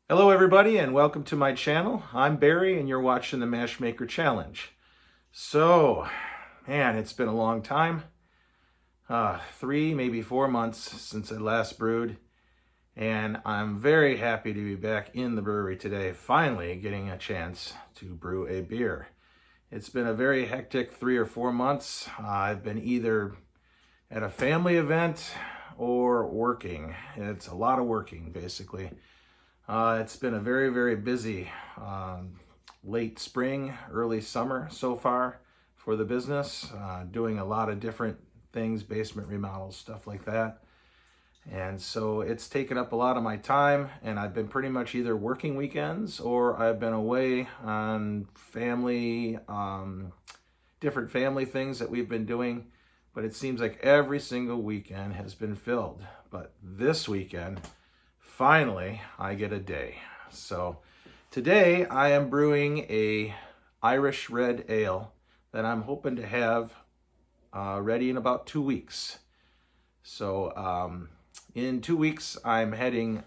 Hello everybody and welcome to my channel. I'm Barry and you're watching the Mash Maker Challenge. So, man, it's been a long time. 3, maybe 4 months since I last brewed. And I'm very happy to be back in the brewery today, finally getting a chance to brew a beer. It's been a very hectic 3 or 4 months. I've been either at a family event or working. It's a lot of working, basically. It's been a very, very busy late spring, early summer so far for the business, doing a lot of different things, basement remodels, stuff like that. And so it's taken up a lot of my time, and I've been pretty much either working weekends or I've been away on family, different family things that we've been doing. But it seems like every single weekend has been filled. But this weekend, finally, I get a day. So today I am brewing a Irish red ale that I'm hoping to have ready in about 2 weeks. So in 2 weeks, I'm heading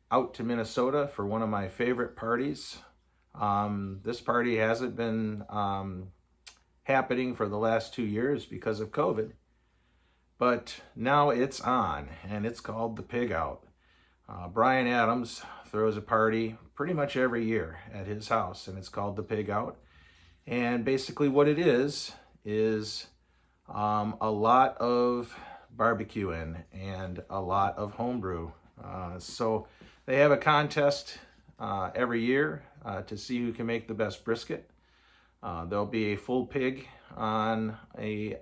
out to Minnesota for one of my favorite parties. This party hasn't been happening for the last 2 years because of COVID, but now it's on, and it's called the Pig Out. Brian Adams throws a party pretty much every year at his house, and it's called the Pig Out. And basically what it is a lot of barbecuing and a lot of homebrew. So they have a contest every year to see who can make the best brisket. There'll be a full pig on a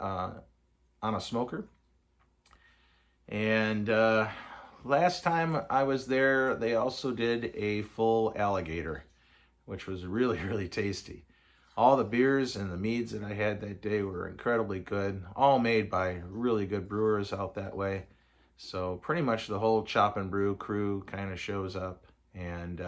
smoker. And last time I was there, they also did a full alligator, which was really, really tasty. All the beers and the meads that I had that day were incredibly good, all made by really good brewers out that way. So pretty much the whole Chop and Brew crew kind of shows up and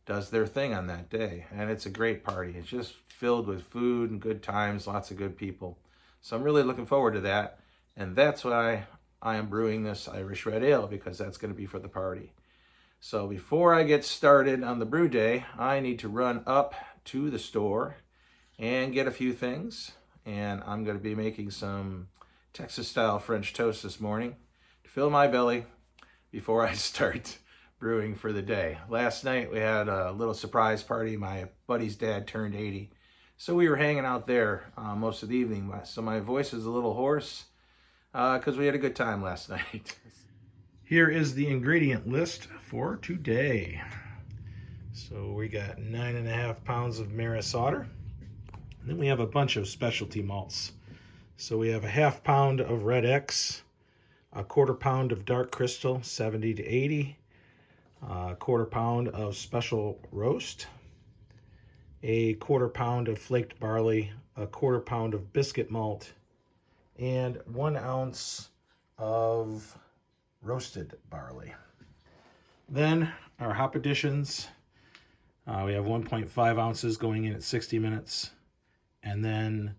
does their thing on that day. And it's a great party. It's just filled with food and good times, lots of good people. So I'm really looking forward to that. And that's why I am brewing this Irish red ale, because that's going to be for the party. So before I get started on the brew day, I need to run up to the store and get a few things. And I'm going to be making some Texas style French toast this morning to fill my belly before I start brewing for the day. Last night we had a little surprise party. My buddy's dad turned 80. So we were hanging out there most of the evening. So my voice is a little hoarse because we had a good time last night. Here is the ingredient list for today. So we got 9.5 pounds of Maris Otter. And then we have a bunch of specialty malts. So we have a 1/2 pound of Red X, a 1/4 pound of Dark Crystal, 70 to 80, a 1/4 pound of Special Roast, a 1/4 pound of flaked barley, a 1/4 pound of biscuit malt, and 1 ounce of roasted barley. Then our hop additions, we have 1.5 ounces going in at 60 minutes, and then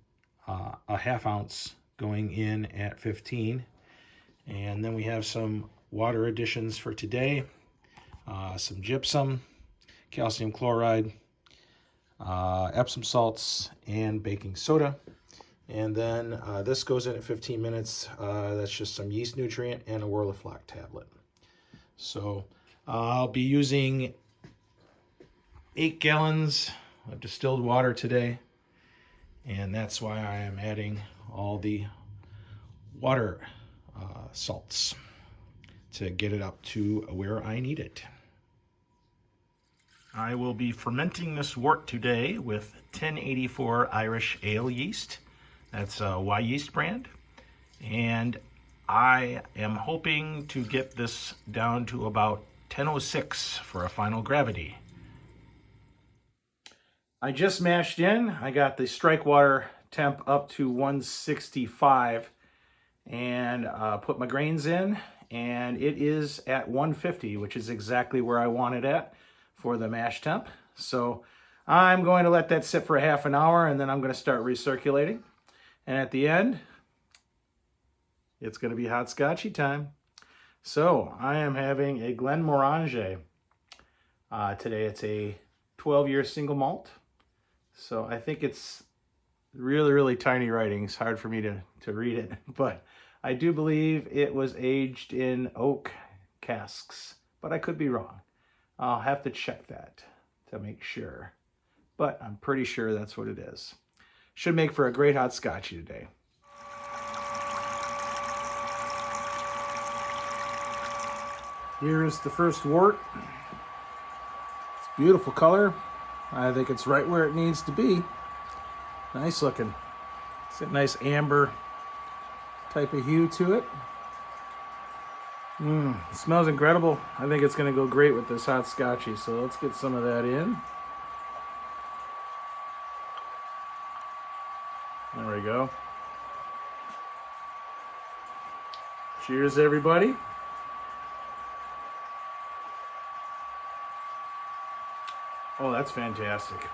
a 1/2 ounce going in at 15. And then we have some water additions for today, some gypsum, calcium chloride, Epsom salts, and baking soda. And then this goes in at 15 minutes. That's just some yeast nutrient and a Whirlafloc tablet. So I'll be using 8 gallons of distilled water today. And that's why I am adding all the water salts to get it up to where I need it. I will be fermenting this wort today with 1084 Irish ale yeast. That's a Y yeast brand. And I am hoping to get this down to about 1006 for a final gravity. I just mashed in. I got the strike water temp up to 165 and put my grains in, and it is at 150, which is exactly where I want it at for the mash temp. So I'm going to let that sit for a 1/2 hour, and then I'm going to start recirculating. And at the end, it's going to be hot scotchy time. So I am having a Glenmorangie Today it's a 12-year single malt. So I think it's really, really tiny writing. It's hard for me to read it, but I do believe it was aged in oak casks, but I could be wrong. I'll have to check that to make sure, but I'm pretty sure that's what it is. Should make for a great hot scotchy today. Here's the first wort. It's a beautiful color. I think it's right where it needs to be. Nice looking. It's a nice amber type of hue to it. It smells incredible. I think it's going to go great with this hot scotchy. So let's get some of that in. There we go. Cheers, everybody. Oh, that's fantastic.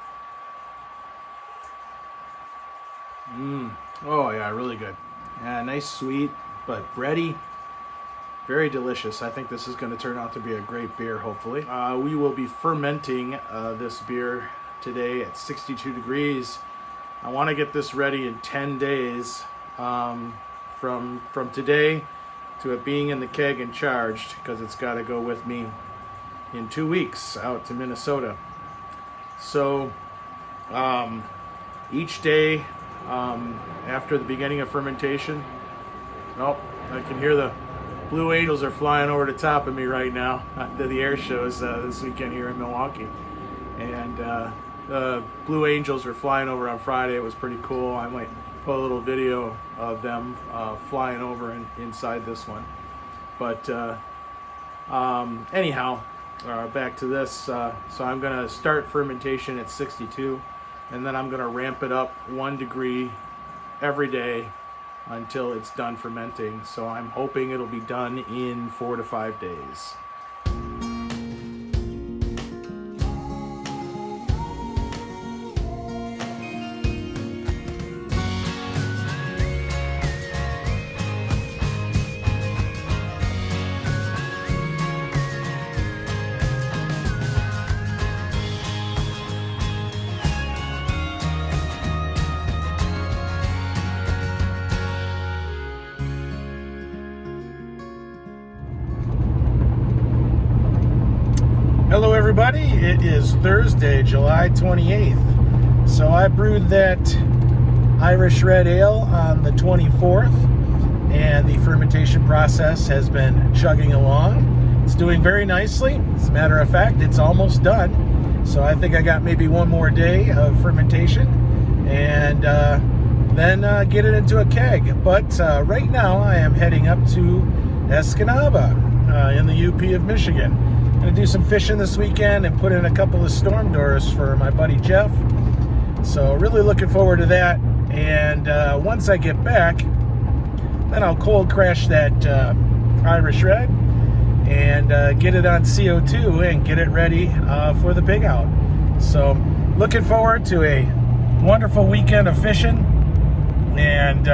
Oh yeah, really good. Yeah, nice sweet, but bready. Very delicious. I think this is going to turn out to be a great beer, hopefully. We will be fermenting this beer today at 62 degrees. I want to get this ready in 10 days from today to it being in the keg and charged, because it's got to go with me in 2 weeks out to Minnesota. So each day after the beginning of fermentation, oh, I can hear the Blue Angels are flying over the top of me right now. To the air shows this weekend here in Milwaukee. And the Blue Angels were flying over on Friday. It was pretty cool. I might put a little video of them flying over inside this one. But anyhow, back to this. So I'm going to start fermentation at 62, and then I'm going to ramp it up 1 degree every day until it's done fermenting. So I'm hoping it'll be done in 4 to 5 days. Hello everybody, it is Thursday, July 28th. So I brewed that Irish Red Ale on the 24th, and the fermentation process has been chugging along. It's doing very nicely. As a matter of fact, it's almost done. So I think I got maybe 1 more day of fermentation, and then get it into a keg. But right now I am heading up to Escanaba in the UP of Michigan. Gonna do some fishing this weekend and put in a couple of storm doors for my buddy Jeff. So really looking forward to that. And once I get back, then I'll cold crash that Irish Red and get it on CO2 and get it ready for the pig out. So looking forward to a wonderful weekend of fishing and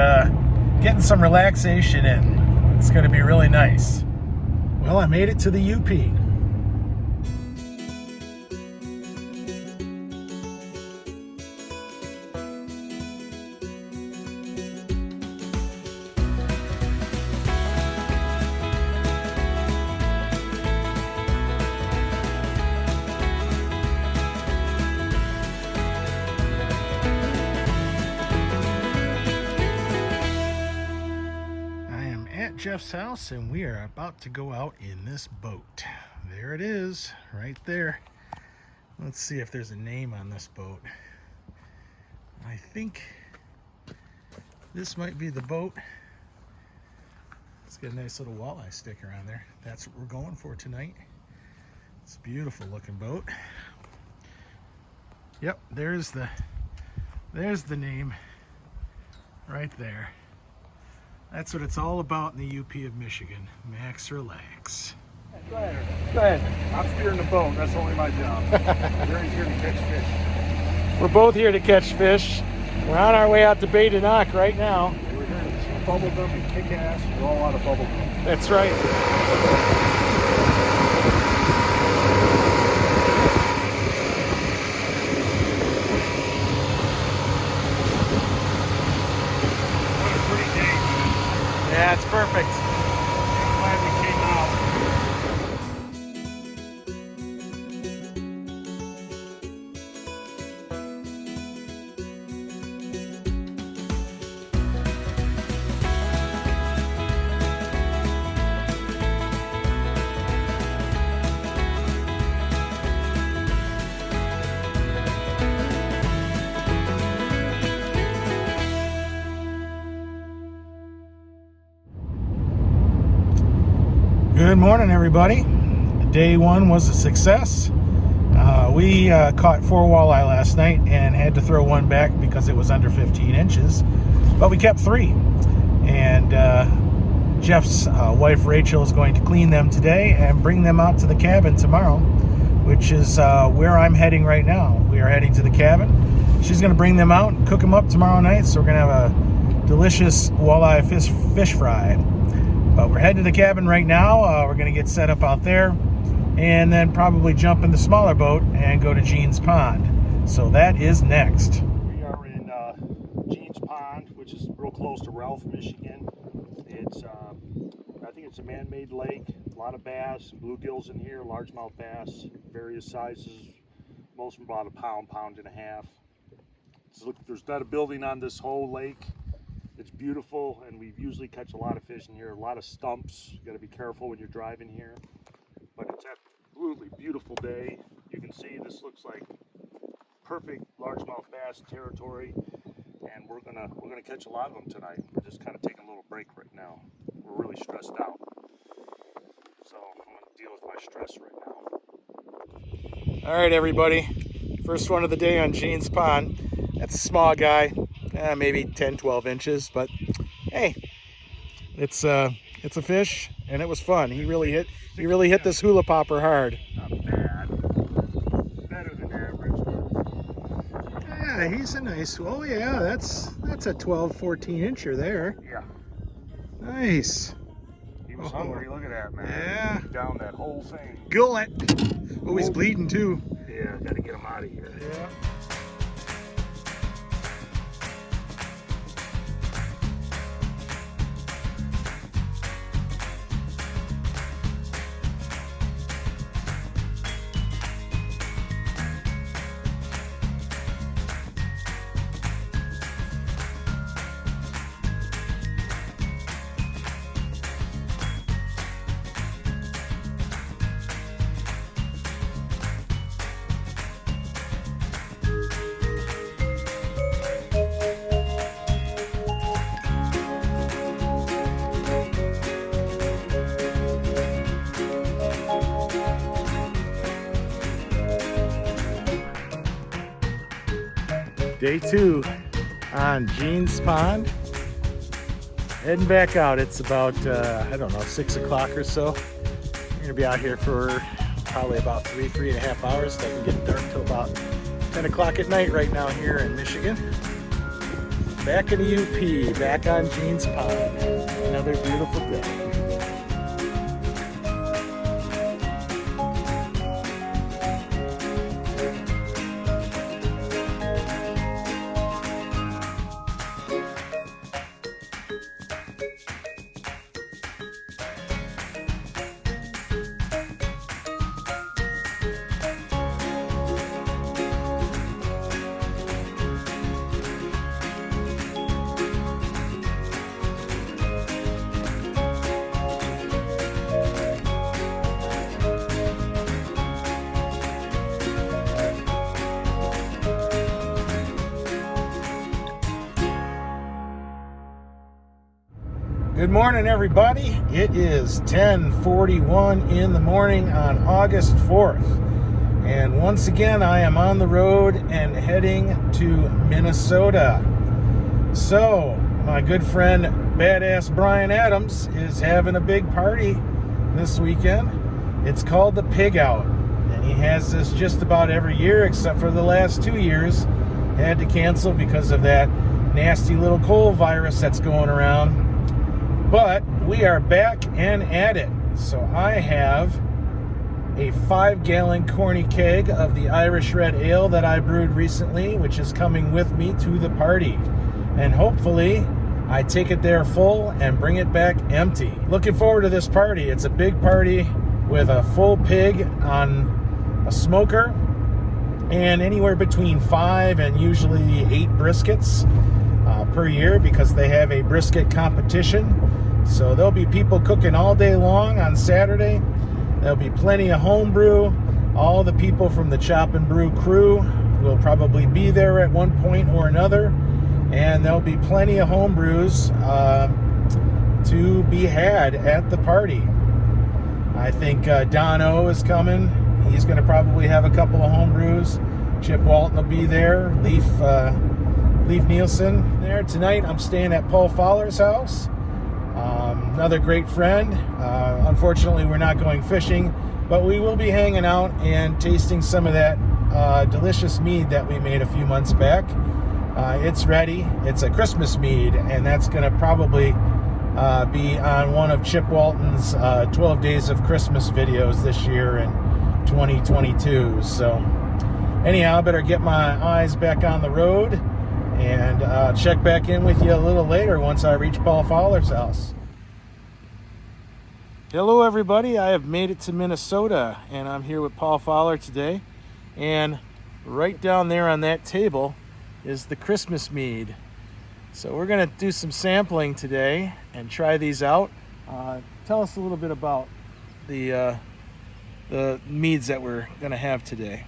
getting some relaxation in. It's gonna be really nice. Well, I made it to the UP. Jeff's house, and we are about to go out in this boat. There it is, right there. Let's see if there's a name on this boat. I think this might be the boat. It's got a nice little walleye sticker on there. That's what we're going for tonight. It's a beautiful looking boat. Yep, there's the name right there. That's what it's all about in the UP of Michigan. Max Relax. Go ahead. I'm steering the boat. That's only my job. Jerry's here to catch fish. We're both here to catch fish. We're on our way out to Bay de Noc right now. We're here to see bubblegum and kick ass. We're all out of bubblegum. That's right. Good morning, everybody. Day one was a success. We caught 4 walleye last night and had to throw one back because it was under 15 inches, but we kept 3. And Jeff's wife Rachel is going to clean them today and bring them out to the cabin tomorrow, which is where I'm heading right now. We are heading to the cabin. She's going to bring them out and cook them up tomorrow night, so we're going to have a delicious walleye fish fry. But we're heading to the cabin right now. We're going to get set up out there and then probably jump in the smaller boat and go to Jean's Pond. So that is next. We are in Jean's Pond, which is real close to Ralph, Michigan. It's, I think it's a man-made lake. A lot of bass, bluegills in here, largemouth bass, various sizes. Most of them about a pound, pound and a half. So look, there's not a building on this whole lake. It's beautiful, and we usually catch a lot of fish in here. A lot of stumps. You got to be careful when you're driving here. But it's absolutely beautiful day. You can see this looks like perfect largemouth bass territory, and we're gonna catch a lot of them tonight. We're just kind of taking a little break right now. We're really stressed out, so I'm gonna deal with my stress right now. All right, everybody. First one of the day on Jean's Pond. That's a small guy, maybe 10-12 inches, but hey, it's a fish, and it was fun. He really hit this hula popper hard. Not bad. Better than average. Yeah, he's a nice. Oh yeah, that's a 12-14 incher there. Yeah. Nice. He was hungry. Look at that, man. Yeah. Down that whole thing. Gullet. Oh, he's bleeding too. Yeah, got to get him out of here. Yeah. Day 2 on Jean's Pond. Heading back out. It's about, I don't know, 6 o'clock or so. We're going to be out here for probably about 3.5 hours. It doesn't get dark till about 10 o'clock at night right now here in Michigan. Back in the UP, back on Jean's Pond. Another beautiful day. Good morning, everybody. It is 10:41 in the morning on August 4th. And once again, I am on the road and heading to Minnesota. So, my good friend, Badass Brian Adams, is having a big party this weekend. It's called the Pig Out. And he has this just about every year, except for the last 2 years. Had to cancel because of that nasty little cold virus that's going around. But we are back and at it. So I have a 5-gallon corny keg of the Irish Red Ale that I brewed recently, which is coming with me to the party. And hopefully I take it there full and bring it back empty. Looking forward to this party. It's a big party with a full pig on a smoker and anywhere between 5 and usually 8 briskets per year, because they have a brisket competition. So there'll be people cooking all day long on Saturday. There'll be plenty of homebrew. All the people from the Chop and Brew crew will probably be there at one point or another. And there'll be plenty of homebrews to be had at the party. I think Don O is coming. He's going to probably have a couple of home brews. Chip Walton will be there. Leaf Nielsen there. Tonight I'm staying at Paul Fowler's house. Another great friend. Unfortunately, we're not going fishing, but we will be hanging out and tasting some of that delicious mead that we made a few months back. It's ready. It's a Christmas mead, and that's going to probably be on one of Chip Walton's 12 Days of Christmas videos this year in 2022. So anyhow, I better get my eyes back on the road and check back in with you a little later once I reach Paul Fowler's house. Hello everybody, I have made it to Minnesota and I'm here with Paul Fowler today, and right down there on that table is the Christmas mead. So we're going to do some sampling today and try these out. Tell us a little bit about the meads that we're going to have today.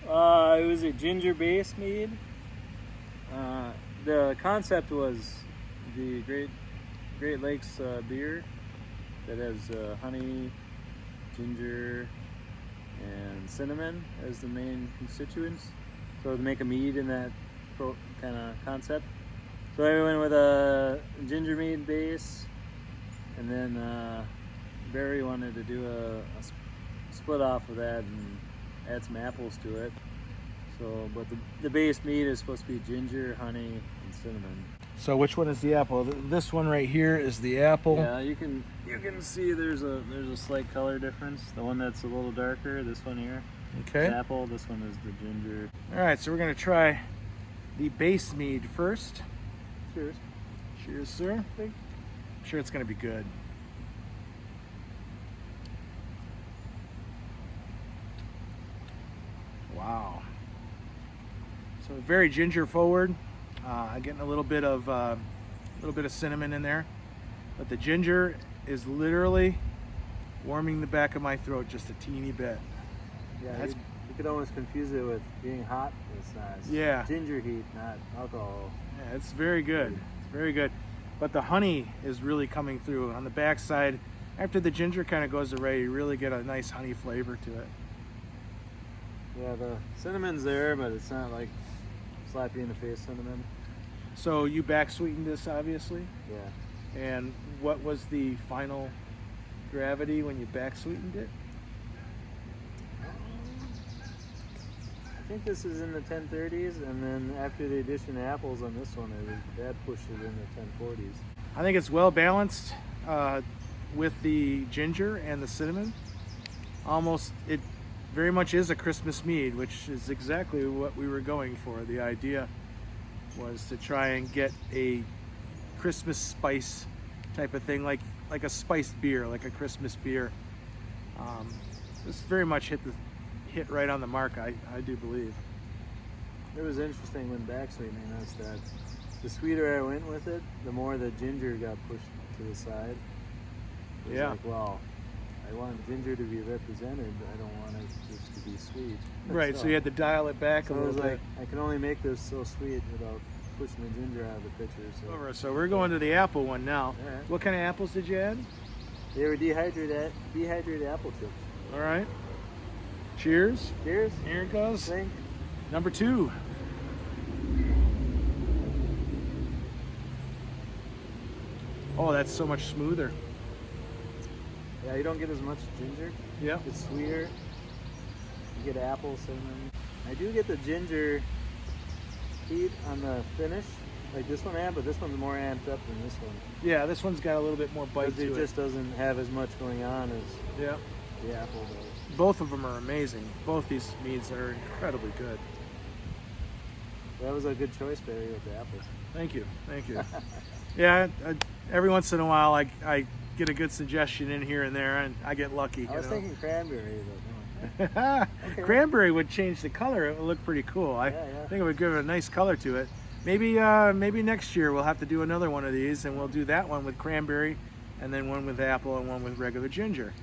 It was a ginger-based mead. The concept was the Great Lakes beer that has honey, ginger, and cinnamon as the main constituents. So to make a mead in that kind of concept. So I went with a ginger mead base, and then Barry wanted to do a split off of that and add some apples to it. So, but the base mead is supposed to be ginger, honey, and cinnamon. So which one is the apple? This one right here is the apple. Yeah, you can see there's a slight color difference. The one that's a little darker, this one here. Okay. Is apple. This one is the ginger. All right, so we're gonna try the base mead first. Cheers. Cheers, sir. I'm sure it's gonna be good. Wow. So very ginger forward. Getting a little bit of cinnamon in there, but the ginger is literally warming the back of my throat just a teeny bit. Yeah, you could almost confuse it with being hot. It's nice. Yeah. Ginger heat, not alcohol. Yeah, it's very good. It's very good. But the honey is really coming through on the backside. After the ginger kind of goes away, you really get a nice honey flavor to it. Yeah, the cinnamon's there, but it's not like slap you in the face cinnamon. So you back sweetened this, obviously. Yeah. And what was the final gravity when you back sweetened it? I think this is in the 1030s, and then after the addition of apples on this one, that pushed it in the 1040s. I think it's well balanced with the ginger and the cinnamon. It very much is a Christmas mead, which is exactly what we were going for. The idea was to try and get a Christmas spice type of thing, like a spiced beer, like a Christmas beer. This very much hit right on the mark, I do believe. It was interesting when back sweetening this that the sweeter I went with it, the more the ginger got pushed to the side. It was like, well, I want ginger to be represented, but I don't want it just to be sweet. Right, so you had to dial it back a little bit. I can only make this so sweet without pushing the ginger out of the pitcher. So we're going to the apple one now. All right. What kind of apples did you add? They were dehydrated apple chips. All right. Cheers. Cheers. Here it goes. Drink. Number 2. Oh, that's so much smoother. Yeah, you don't get as much ginger. Yeah. It's sweeter. You get apple, cinnamon. I do get the ginger heat on the finish, like this one had, but this one's more amped up than this one. Yeah, this one's got a little bit more bite to it. It just doesn't have as much going on as the apple does. Both of them are amazing. Both these meads are incredibly good. That was a good choice, Barry, with the apples. Thank you. Thank you. Yeah, every once in a while I get a good suggestion in here and there, and I get lucky. I was thinking cranberry, but no. Okay. Cranberry would change the color. It would look pretty cool. I think it would give it a nice color to it. Maybe next year we'll have to do another one of these, and we'll do that one with cranberry, and then one with apple, and one with regular ginger.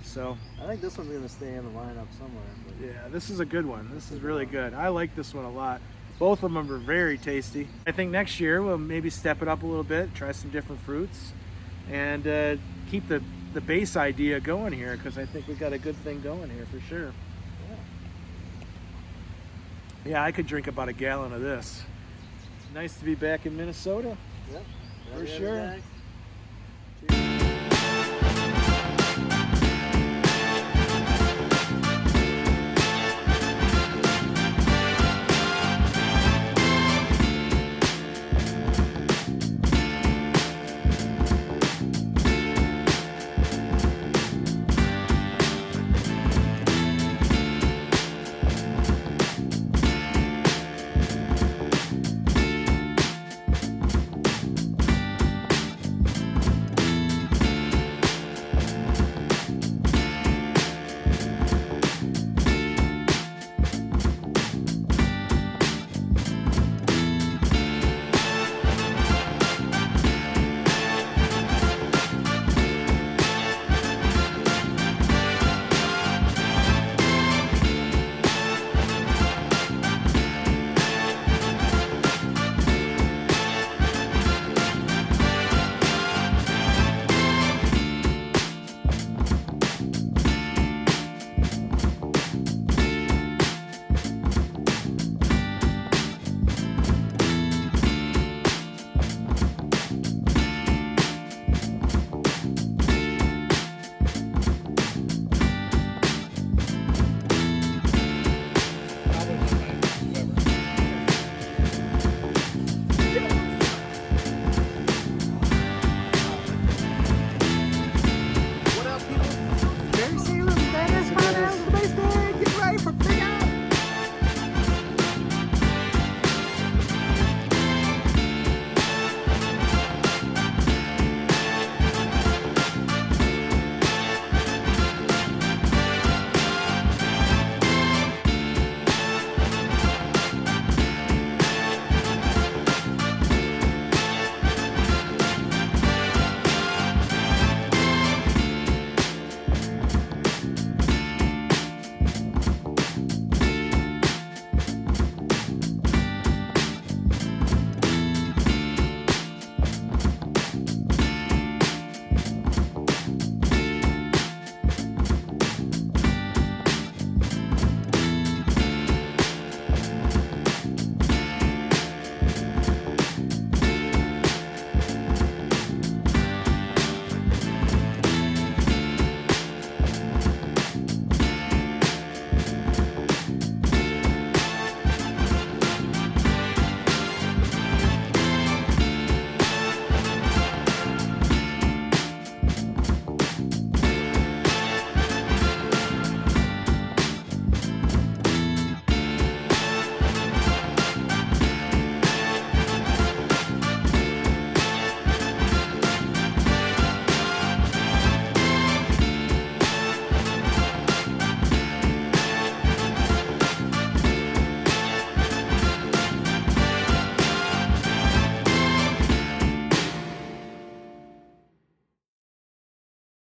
So I think this one's gonna stay in the lineup somewhere. But yeah, this is a good one. This is really good. I like this one a lot. Both of them are very tasty. I think next year we'll maybe step it up a little bit, try some different fruits, and keep the the base idea going here, because I think we got a good thing going here for sure. Yeah, I could drink about a gallon of this. It's nice to be back in Minnesota. Yep. For Every sure. day.